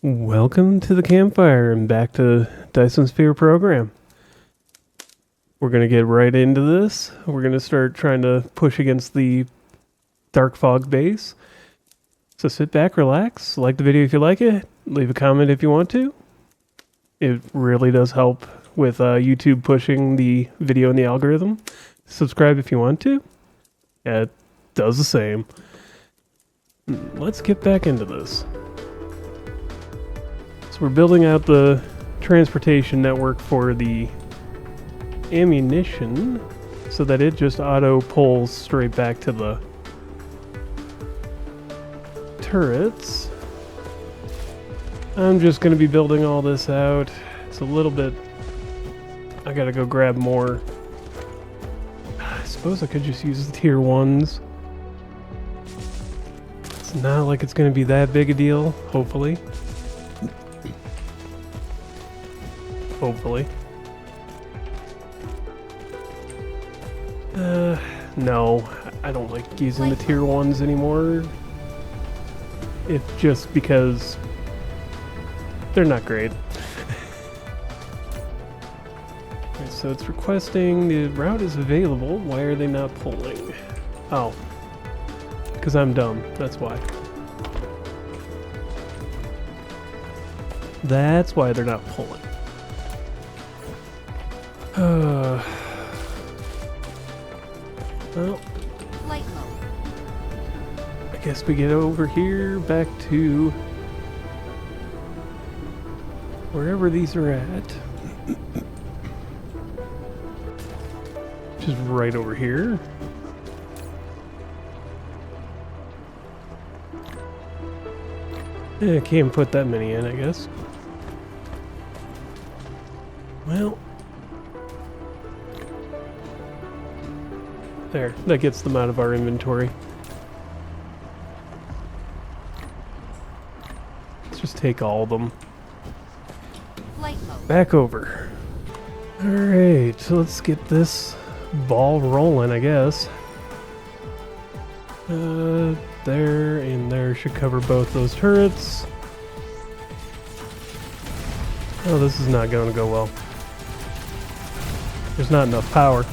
Welcome to the campfire and back to Dyson's favorite program. We're going to get right into this. We're going to start trying to push against the dark fog base. So sit back, relax, like the video if you like it, leave a comment if you want to. It really does help with YouTube pushing the video in the algorithm. Subscribe if you want to. Yeah, it does the same. Let's get back into this. So we're building out the transportation network for the ammunition so that it just auto pulls straight back to the turrets. I'm just going to be building all this out. It's a little bit... I gotta go grab more. I suppose I could just use the tier 1s. It's not like it's going to be that big a deal, hopefully. Hopefully. No, I don't like using the tier 1s anymore. If just because they're not great. Okay, so it's requesting the route is available. Why are they not pulling? Oh, because I'm dumb. That's why. That's why they're not pulling. Well, I guess we get over here back to wherever these are at, which is right over here. I can't put that many in, I guess. Well, there, that gets them out of our inventory. Let's just take all of them. Back over. Alright, so let's get this ball rolling, I guess. There and there should cover both those turrets. Oh, this is not going to go well. There's not enough power.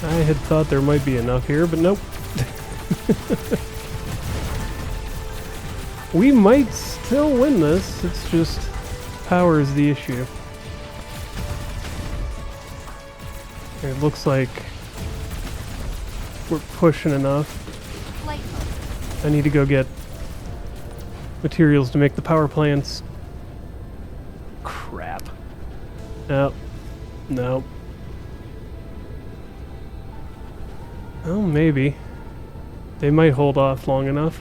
I had thought there might be enough here, but nope. We might still win this, it's just power is the issue. It looks like we're pushing enough. I need to go get materials to make the power plants. Crap. Nope. Nope. Oh, maybe. They might hold off long enough.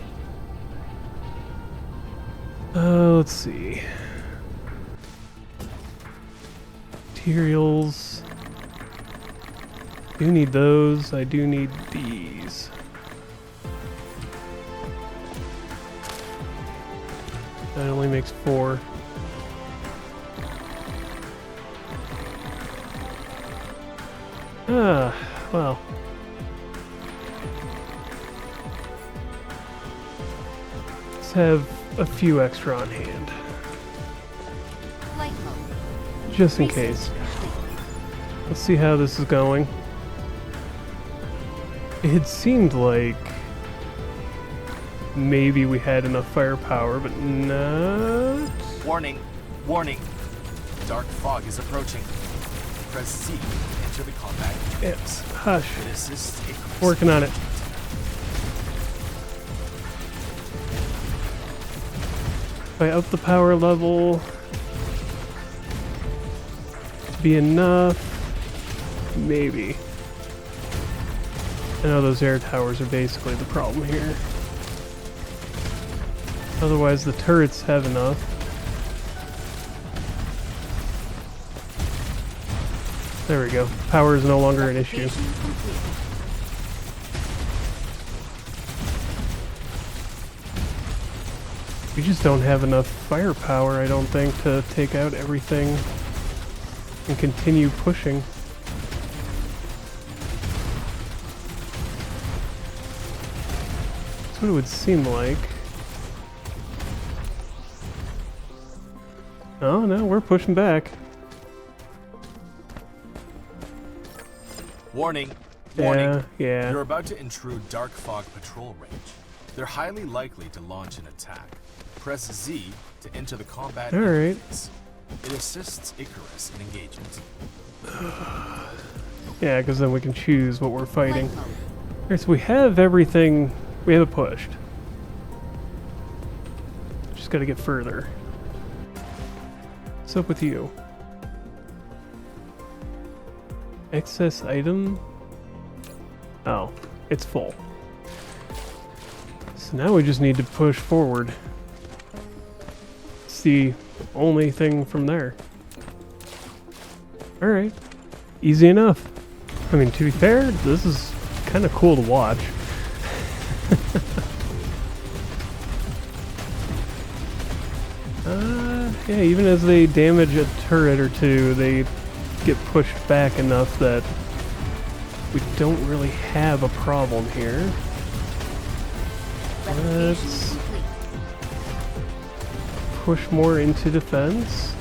Let's see. Materials. Do need those. I do need these. That only makes 4. Well. Let's have a few extra on hand. Just in case. Let's see how this is going. It seemed like maybe we had enough firepower, but not. Warning! Warning! Dark fog is approaching. Press C to enter the combat. Yes, hush. This is Working on it. If I up the power level to be enough, maybe. I know those air towers are basically the problem here. Otherwise the turrets have enough. There we go. Power is no longer an issue. We just don't have enough firepower, I don't think, to take out everything and continue pushing. That's what it would seem like. Oh no, we're pushing back. Warning. Warning. Yeah. You're about to intrude Dark Fog patrol range. They're highly likely to launch an attack. Press Z to enter the combat Alright. interface. It assists Icarus in engagement. Yeah, because then we can choose what we're fighting. Alright, so we have everything. We have it pushed. Just gotta get further. What's up with you? Excess item? Oh, it's full. So now we just need to push forward. It's the only thing from there. Alright. Easy enough. I mean, to be fair, this is kind of cool to watch. Yeah, even as they damage a turret or two, they get pushed back enough that we don't really have a problem here. Let's push more into defense.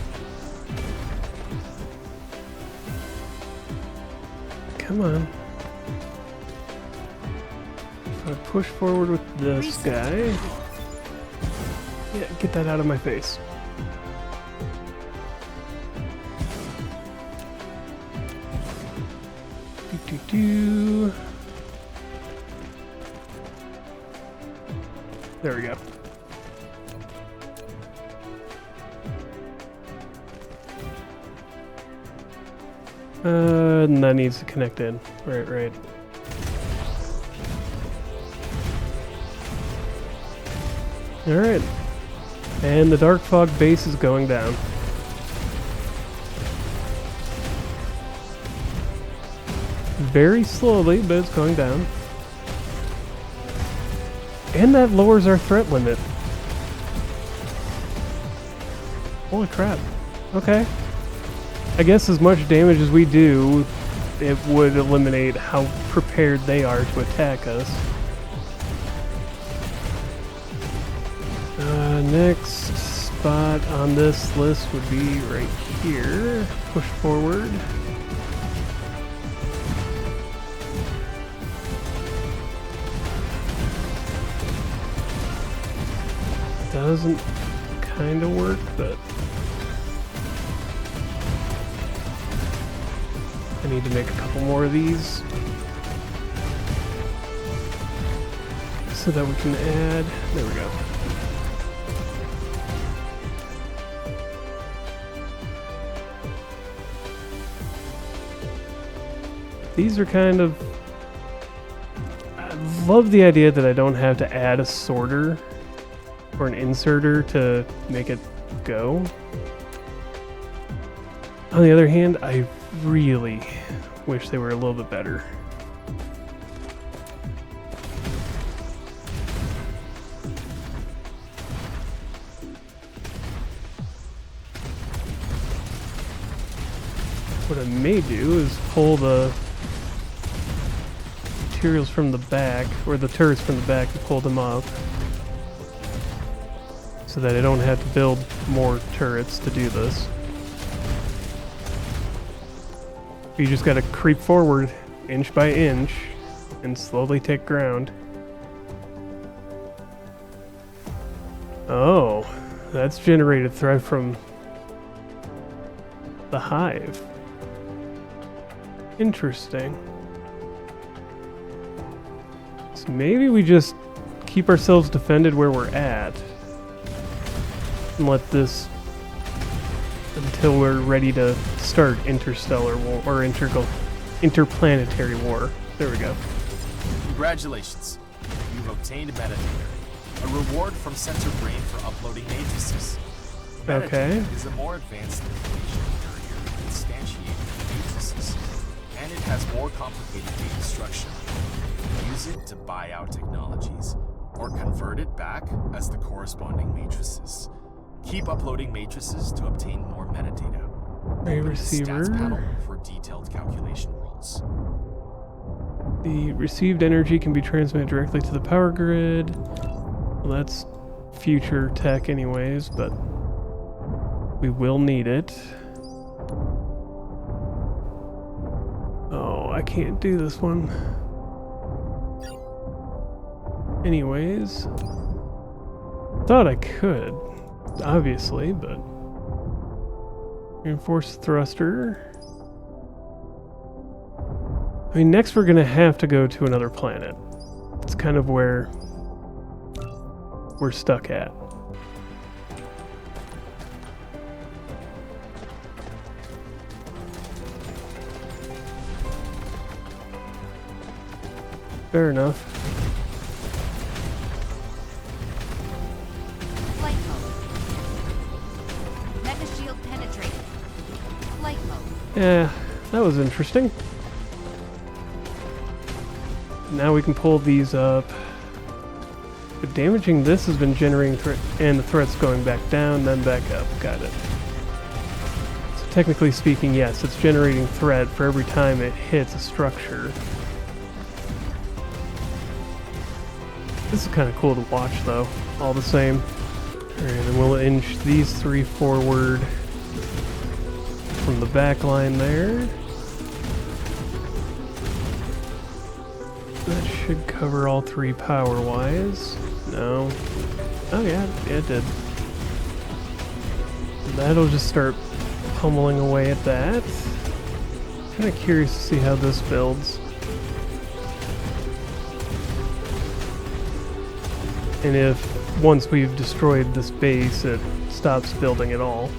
Come on. If I push forward with this guy. Yeah, get that out of my face. Do. There we go. And that needs to connect in. Right. Alright. And the Dark Fog base is going down. Very slowly, but it's going down. And that lowers our threat limit. Holy crap. Okay. I guess as much damage as we do, it would eliminate how prepared they are to attack us. Next spot on this list would be right here. Push forward. Doesn't kind of work, but I need to make a couple more of these so that we can add. There we go. These are kind of... I love the idea that I don't have to add a sorter or an inserter to make it go. On the other hand, I really wish they were a little bit better. What I may do is pull the materials from the back, or the turrets from the back, and pull them up so that I don't have to build more turrets to do this. You just gotta creep forward inch by inch and slowly take ground. Oh, that's generated threat from the hive. Interesting. So maybe we just keep ourselves defended where we're at and let this until we're ready to start interstellar war or interplanetary war. There we go. Congratulations. You've obtained metadata, a reward from Sensor Brain for uploading matrices. Okay. Metadata is a more advanced information carrier instantiated matrices, and it has more complicated data structure. Use it to buy out technologies, or convert it back as the corresponding matrices. Keep uploading matrices to obtain more metadata. A Open the receiver. stats panel for detailed calculation rules. The received energy can be transmitted directly to the power grid. Well, that's future tech anyways, but We will need it. Oh, I can't do this one. Anyways, thought I could, obviously, but reinforced thruster. I mean, next we're gonna have to go to another planet. It's kind of where we're stuck at. Fair enough. Flight mode. Mega shield penetrated. Flight mode. Yeah, that was interesting. Now we can pull these up. But damaging this has been generating threat, and the threat's going back down, then back up. Got it. So technically speaking, yes, it's generating threat for every time it hits a structure. This is kind of cool to watch, though, all the same. Alright, and we'll inch these three forward from the back line there. That should cover all three power-wise. No. Oh yeah, it did. That'll just start pummeling away at that. Kind of curious to see how this builds. And if, once we've destroyed this base, it stops building at all.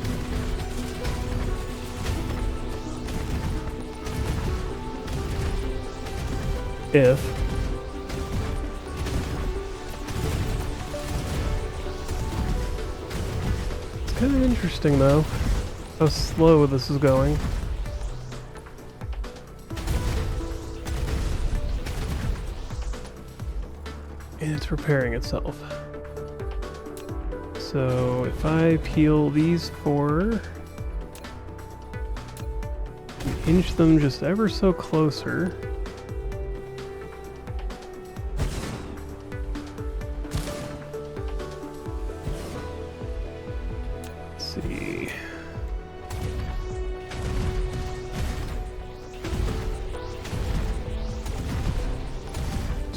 If. It's kind of interesting, though, how slow this is going. And it's repairing itself. So if I peel these four, and inch them just ever so closer. Let's see.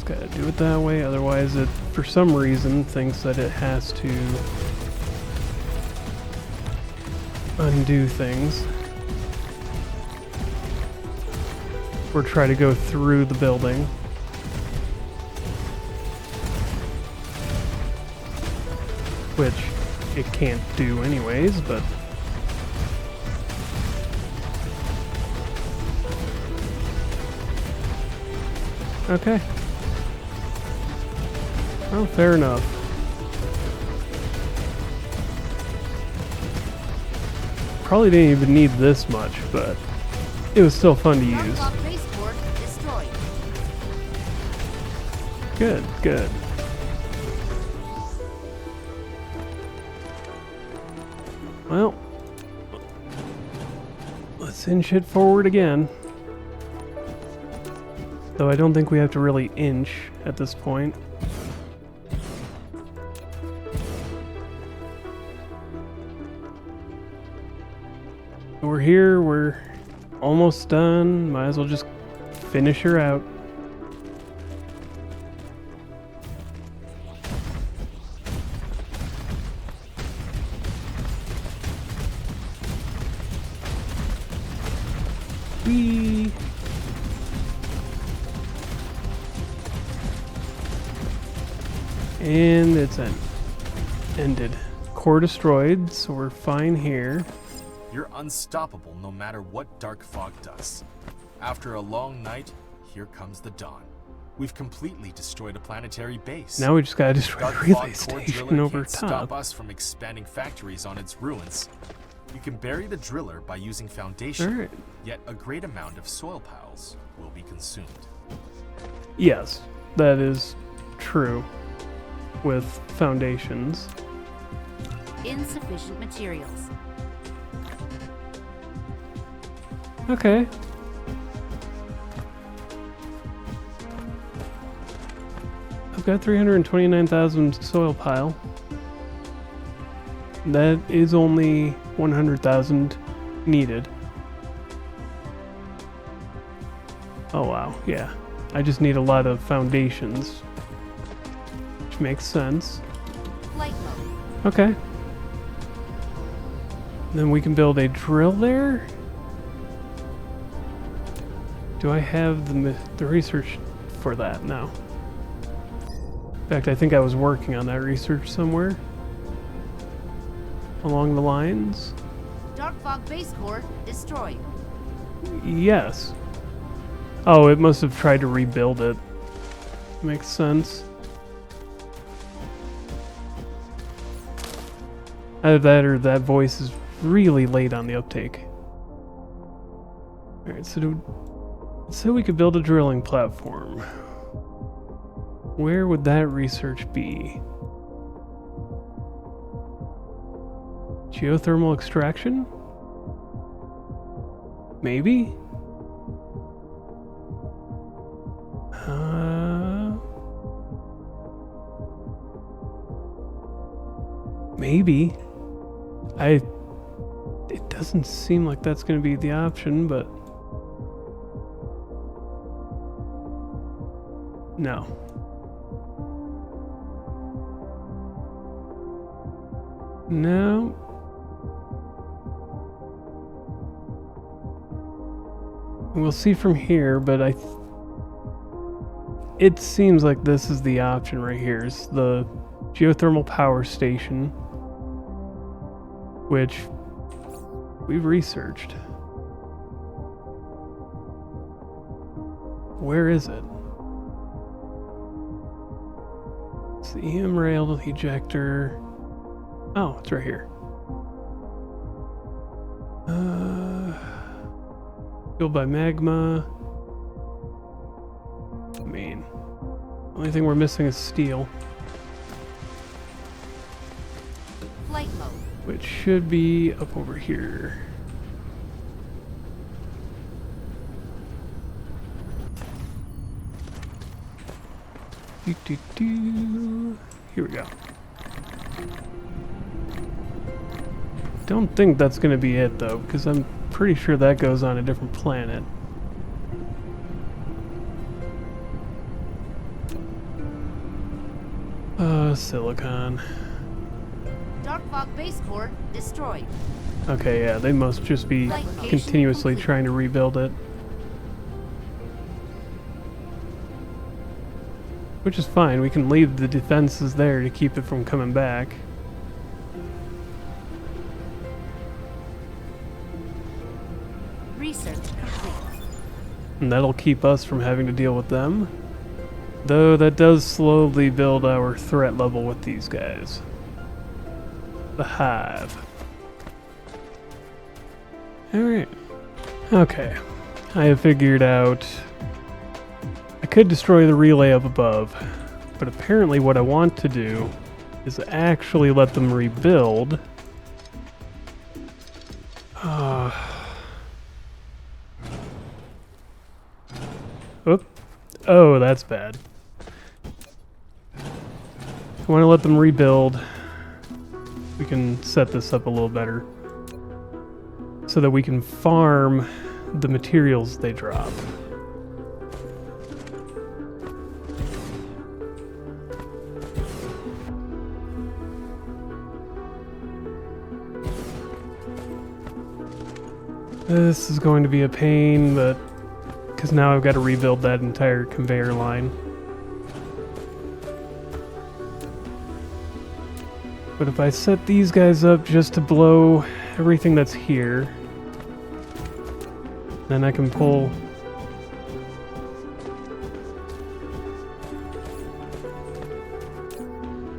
Gotta do it that way, otherwise it, for some reason, thinks that it has to undo things. Or try to go through the building. Which it can't do anyways, but... Okay. Well, fair enough. Probably didn't even need this much, but it was still fun to use. Good, good. Well, let's inch it forward again. Though I don't think we have to really inch at this point. We're here, we're almost done. Might as well just finish her out. Whee! And it's ended. Core destroyed, so we're fine here. You're unstoppable no matter what dark fog does. After a long night, here comes the dawn. We've completely destroyed a planetary base. Now we just gotta destroy Dark the relay fog core station driller over can't stop top. us from expanding factories on its ruins. You can bury the driller by using foundation, Alright. yet a great amount of soil piles will be consumed. Yes, that is true with foundations. Insufficient materials. Okay. I've got 329,000 soil pile. That is only 100,000 needed. Oh wow, yeah. I just need a lot of foundations, which makes sense. Flight mode. Okay. Then we can build a drill there. Do I have the research for that? No. In fact, I think I was working on that research somewhere along the lines. Dark fog base core destroyed. Yes. Oh, it must have tried to rebuild it. Makes sense. Either that or that voice is really late on the uptake. Alright, so we could build a drilling platform. Where would that research be? Geothermal extraction? Maybe? Maybe. It doesn't seem like that's going to be the option, but no. No. We'll see from here, but it seems like this is the option right here. It's the geothermal power station, which we've researched. Where is it? It's the EM rail ejector. Oh, it's right here. Fueled by magma. I mean, only thing we're missing is steel, Flight mode. which should be up over here. Here we go. Don't think that's gonna be it though, because I'm pretty sure that goes on a different planet. Silicon. Dark fog base core destroyed. Okay, yeah, they must just be continuously trying to rebuild it. Which is fine, we can leave the defenses there to keep it from coming back. Research complete. And that'll keep us from having to deal with them. Though that does slowly build our threat level with these guys. The Hive. Alright. Okay. I have figured out I could destroy the relay up above, but apparently what I want to do is actually let them rebuild. Oop. Oh, that's bad. I want to let them rebuild. We can set this up a little better so that we can farm the materials they drop. This is going to be a pain, but because now I've got to rebuild that entire conveyor line. But if I set these guys up just to blow everything that's here, then I can pull.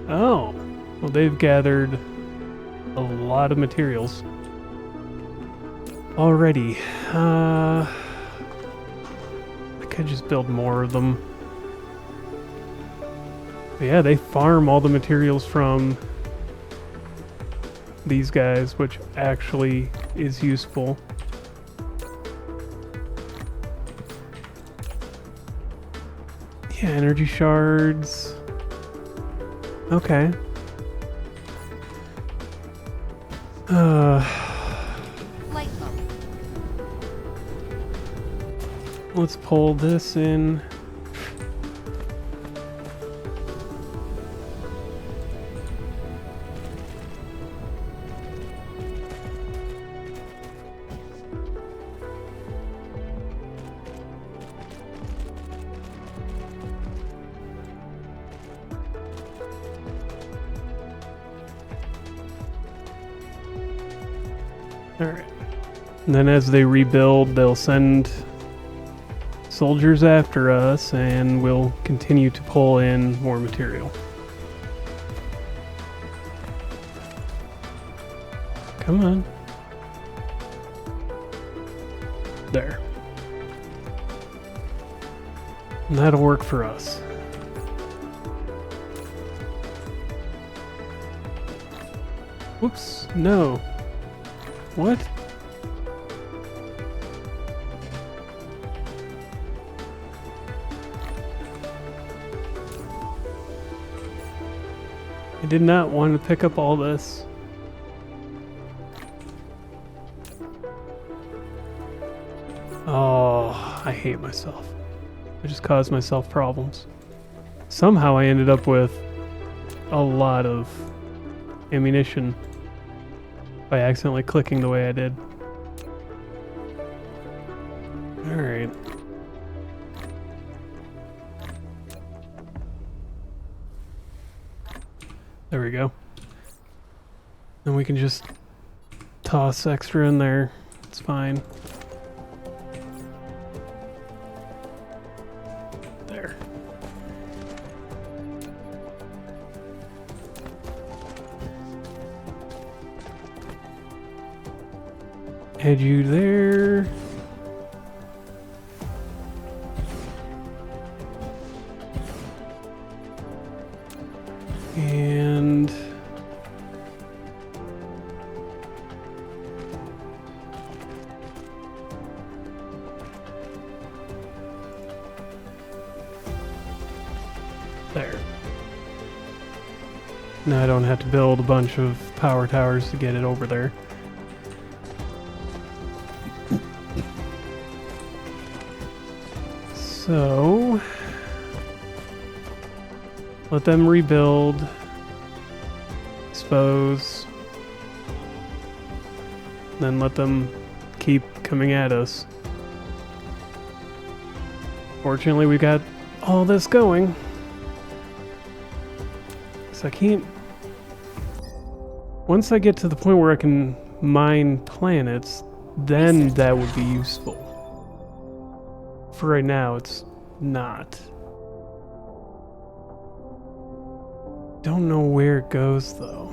Oh, well, they've gathered a lot of materials already. I could just build more of them. But yeah, they farm all the materials from these guys, which actually is useful. Yeah, energy shards. Okay. Let's pull this in. Alright. And then as they rebuild, they'll send soldiers after us, and we'll continue to pull in more material. Come on. There. And that'll work for us. Whoops, no. What? I did not want to pick up all this. Oh, I hate myself. I just caused myself problems. Somehow I ended up with a lot of ammunition by accidentally clicking the way I did. Alright. There we go. Then we can just toss extra in there. It's fine. There. Head you there. And there. Now I don't have to build a bunch of power towers to get it over there. So let them rebuild, expose, then let them keep coming at us. Fortunately, we got all this going. So I can't... Once I get to the point where I can mine planets, then that would be useful. For right now, it's not. Don't know where it goes, though.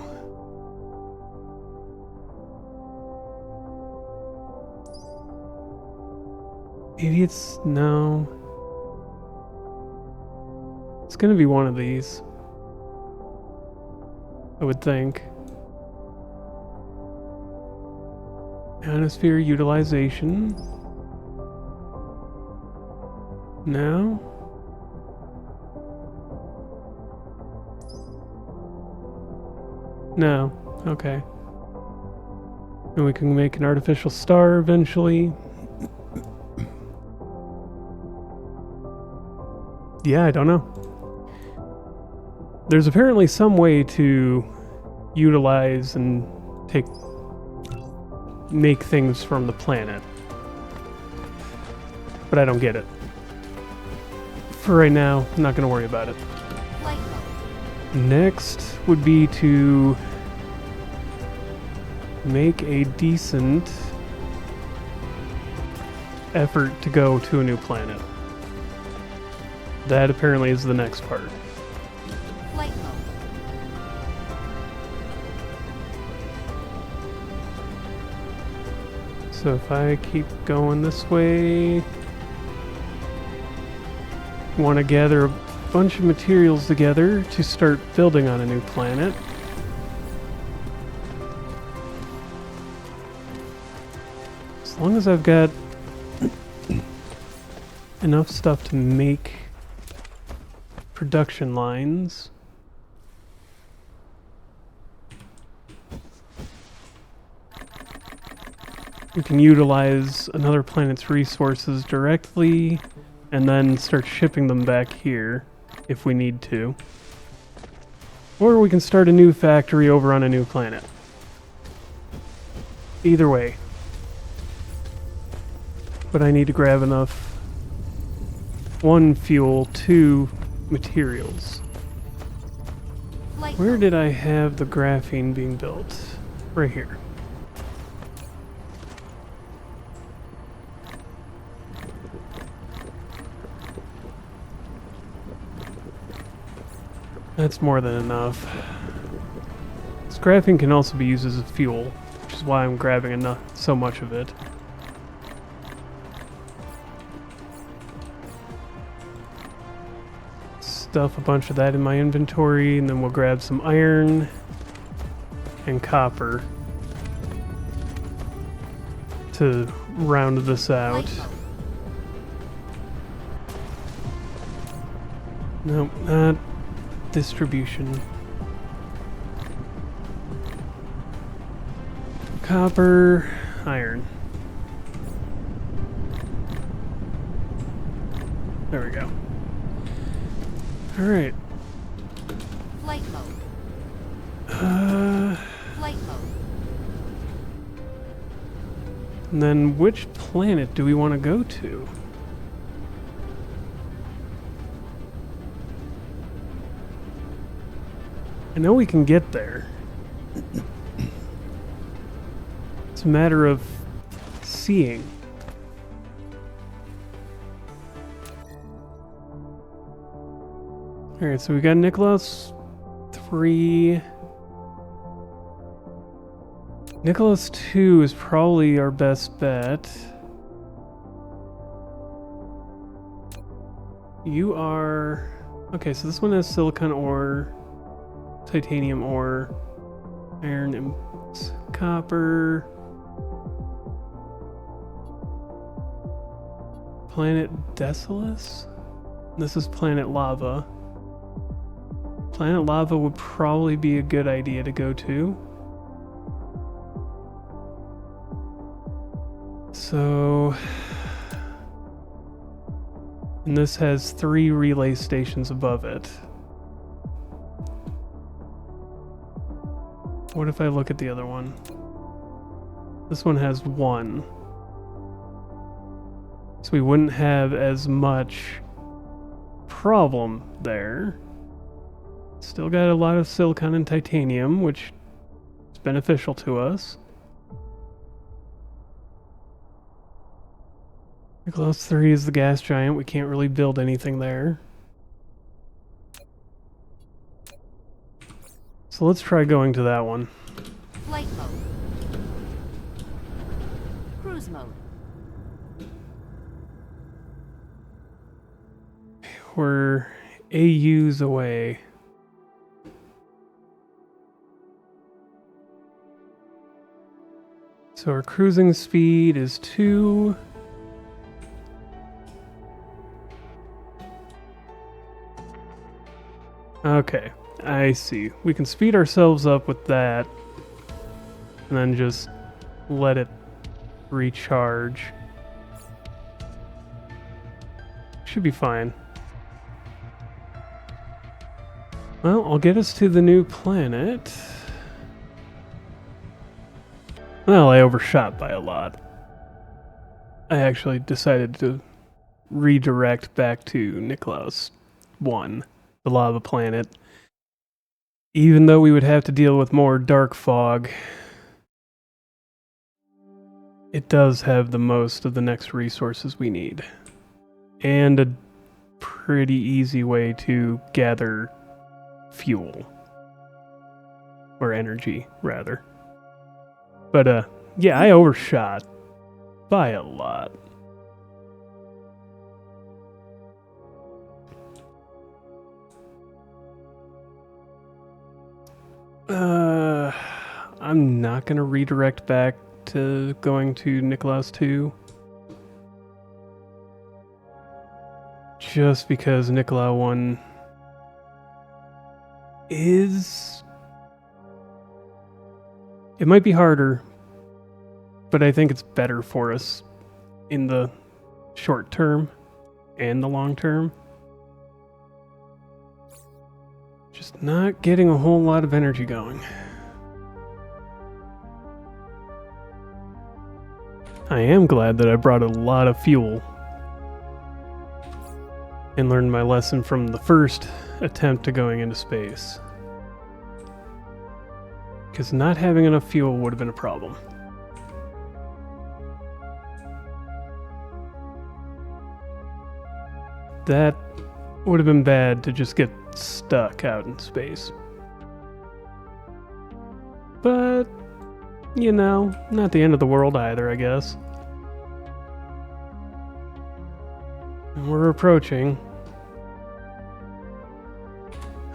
Maybe it's... no. It's gonna be one of these. I would think. Ionosphere utilization. No? No. Okay. And we can make an artificial star eventually. Yeah, I don't know. There's apparently some way to utilize and make things from the planet. But I don't get it. For right now, I'm not going to worry about it. Flight mode. Next would be to make a decent effort to go to a new planet. That apparently is the next part. Flight mode. So if I keep going this way, want to gather a bunch of materials together to start building on a new planet. As long as I've got enough stuff to make production lines. We can utilize another planet's resources directly and then start shipping them back here if we need to. Or we can start a new factory over on a new planet. Either way. But I need to grab enough. 1 fuel, 2 materials. Where did I have the graphene being built? Right here. That's more than enough. This graphene can also be used as a fuel, which is why I'm grabbing so much of it. Stuff a bunch of that in my inventory, and then we'll grab some iron and copper to round this out. Nope, not distribution. Copper, iron. There we go. Alright. Flight mode. Flight mode. And then which planet do we want to go to? I know we can get there. It's a matter of seeing. Alright, so we got Nicholas 3. Nicholas 2 is probably our best bet. You are... Okay, so this one has silicon ore, titanium ore, iron and copper. Planet Desolus? This is Planet Lava. Planet Lava would probably be a good idea to go to. So... And this has 3 relay stations above it. What if I look at the other one? This one has 1. So we wouldn't have as much problem there. Still got a lot of silicon and titanium, which is beneficial to us. Nicholas 3 is the gas giant. We can't really build anything there. So let's try going to that one. Flight mode. Cruise mode. We're AUs away. So our cruising speed is 2. Okay, I see. We can speed ourselves up with that and then just let it recharge. Should be fine. Well, I'll get us to the new planet. Well, I overshot by a lot. I actually decided to redirect back to Nicholas 1. The lava planet. Even though we would have to deal with more dark fog, it does have the most of the next resources we need. And a pretty easy way to gather fuel. Or energy, rather. But, yeah, I overshot by a lot. I'm not gonna redirect back to going to Nicholas 2. Just because Nicola 1 is... It might be harder, but I think it's better for us in the short term and the long term. Just not getting a whole lot of energy going. I am glad that I brought a lot of fuel and learned my lesson from the first attempt to going into space. Because not having enough fuel would have been a problem. That would have been bad to just get stuck out in space. But, you know, not the end of the world either, I guess. And we're approaching.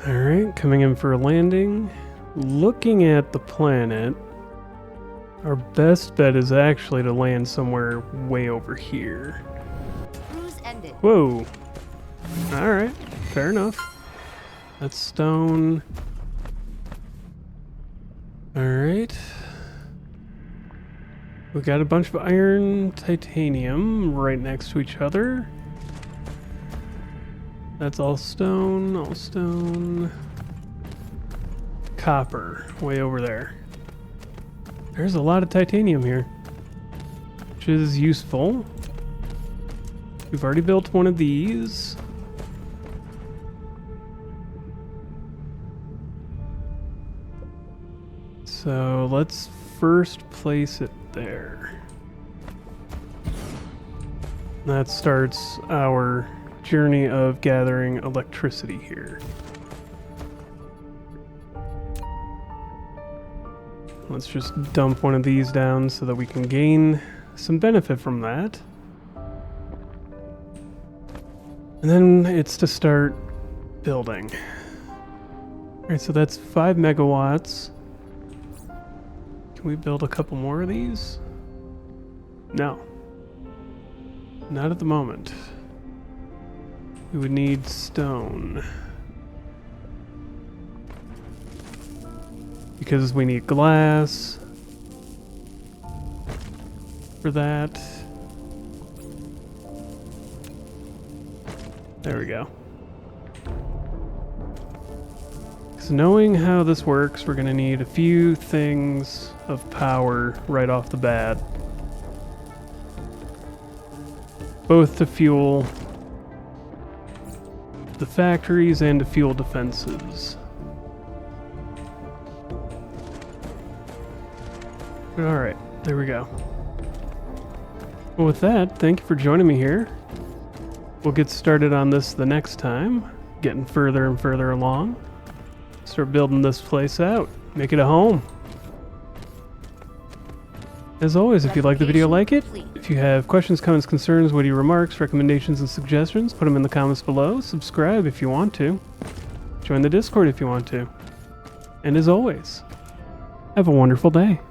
Alright, coming in for a landing. Looking at the planet, our best bet is actually to land somewhere way over here. Cruise ended. Whoa. Alright, fair enough. That's stone. Alright. We got a bunch of iron, titanium right next to each other. That's all stone, all stone. Copper, way over there. There's a lot of titanium here, which is useful. We've already built one of these. So let's first place it there. That starts our journey of gathering electricity here. Let's just dump one of these down so that we can gain some benefit from that. And then it's to start building. Alright, so that's 5 megawatts. Can we build a couple more of these? No. Not at the moment. We would need stone. Because we need glass for that. There we go. So knowing how this works, we're going to need a few things of power right off the bat. Both to fuel the factories and to fuel defenses. Alright, there we go. Well, with that, thank you for joining me here. We'll get started on this the next time, getting further and further along. Start building this place out, make it a home. As always, if you like the video, like it. If you have questions, comments, concerns, witty remarks, recommendations, and suggestions, put them in the comments below. Subscribe if you want to. Join the Discord if you want to. And as always, have a wonderful day.